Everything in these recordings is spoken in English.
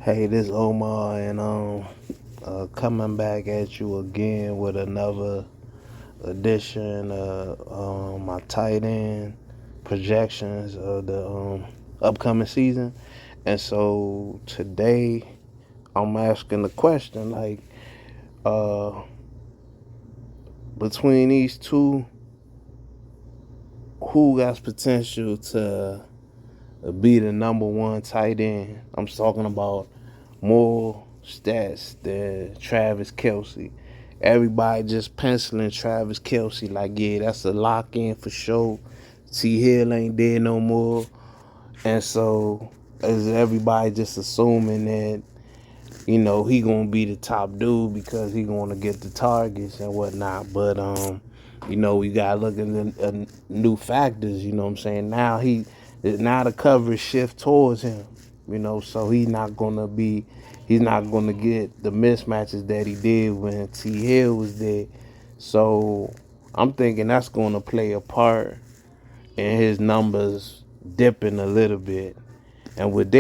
Hey, this Omar, and coming back at you again with another edition of my tight end projections of the upcoming season. And so today I'm asking the question like, uh, between these two, who got potential to be the number one tight end? I'm talking about more stats than Travis Kelce. Everybody just penciling Travis Kelce like, yeah, that's a lock in for sure. T Hill ain't there no more. And so is everybody just assuming that, he gonna be the top dude because he gonna get the targets and whatnot. But you gotta look at the new factors, you know what I'm saying? Now the coverage shift towards him, so he's not gonna get the mismatches that he did when T Hill was there. So I'm thinking that's gonna play a part in his numbers dipping a little bit. And with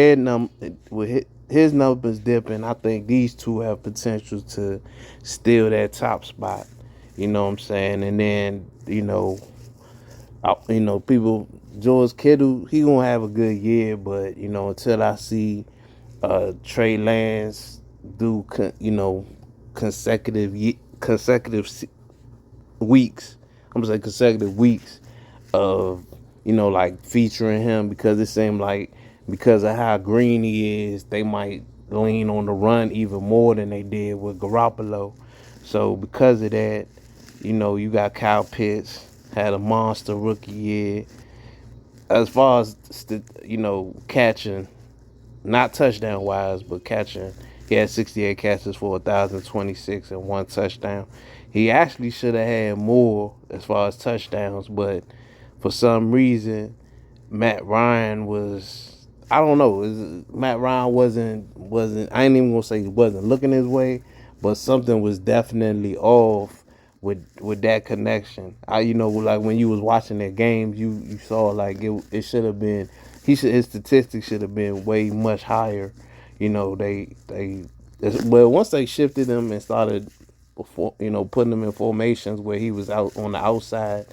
his numbers dipping, I think these two have potential to steal that top spot. You know what I'm saying? And then people. George Kittle, he gonna have a good year, but until I see Trey Lance do consecutive weeks. I'm gonna say consecutive weeks of like featuring him, because it seemed like because of how green he is, they might lean on the run even more than they did with Garoppolo. So because of that, you got Kyle Pitts had a monster rookie year. As far as catching, not touchdown wise, but catching, he had 68 catches for 1,026 and one touchdown. He actually should have had more as far as touchdowns, but for some reason, Matt Ryan was, I don't know. Matt Ryan wasn't. I ain't even gonna say he wasn't looking his way, but something was definitely off with that connection. Like when you was watching their games, you saw like it should have been. His statistics should have been way much higher. Well, once they shifted him and started before putting him in formations where he was out on the outside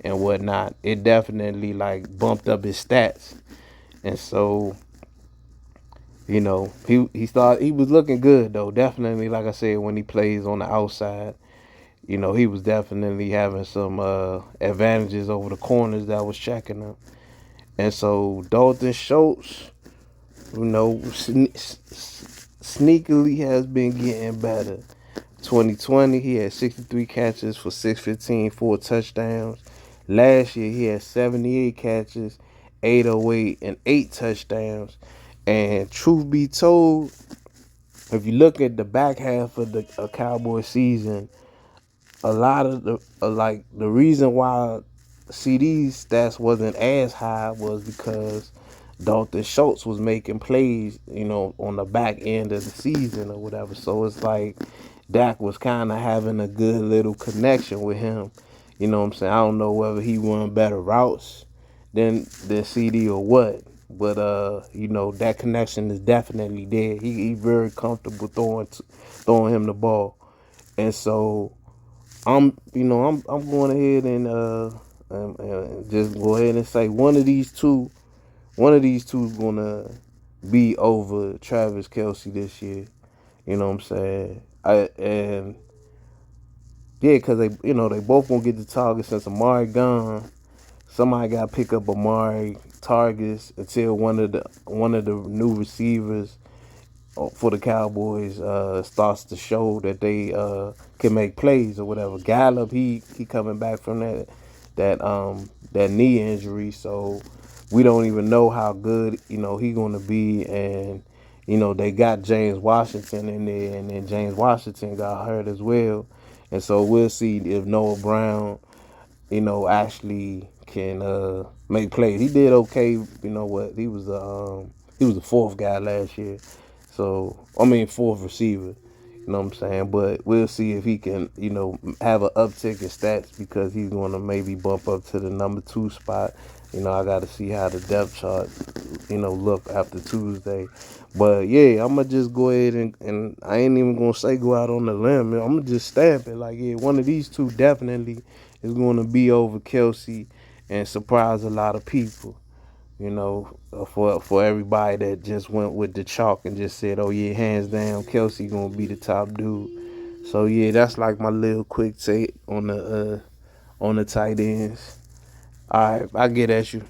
and whatnot, it definitely like bumped up his stats. And so he was looking good though. Definitely, like I said, when he plays on the outside, he was definitely having some advantages over the corners that was checking him. And so Dalton Schultz, sneakily has been getting better. 2020, he had 63 catches for 615, 4 touchdowns. Last year, he had 78 catches, 808, and 8 touchdowns. And truth be told, if you look at the back half of the Cowboy season, a lot of the reason why CD's stats wasn't as high was because Dalton Schultz was making plays, on the back end of the season or whatever. So it's like Dak was kind of having a good little connection with him. You know what I'm saying? I don't know whether he run better routes than CD or what, but that connection is definitely there. He very comfortable throwing him the ball, and so I'm going ahead and just go ahead and say one of these two is gonna be over Travis Kelce this year. You know what I'm saying? And yeah, because they both gonna get the target since Amari gone. Somebody got to pick up Amari targets until one of the new receivers for the Cowboys starts to show that they can make plays or whatever. Gallup, he coming back from that knee injury, so we don't even know how good he gonna be. And they got James Washington in there, and then James Washington got hurt as well, and so we'll see if Noah Brown actually can make plays. He did okay. He was the fourth guy last year. So fourth receiver. You know what I'm saying? But we'll see if he can, have an uptick in stats, because he's going to maybe bump up to the number 2 spot. I got to see how the depth chart, look after Tuesday. But yeah, I'm gonna just go ahead and I ain't even gonna say go out on the limb. I'm gonna just stamp it like, yeah, one of these two definitely is gonna be over Kelce and surprise a lot of people. For everybody that just went with the chalk and just said, oh yeah, hands down, Kelce gonna be the top dude. So yeah, that's like my little quick take on the tight ends. All right, I get at you.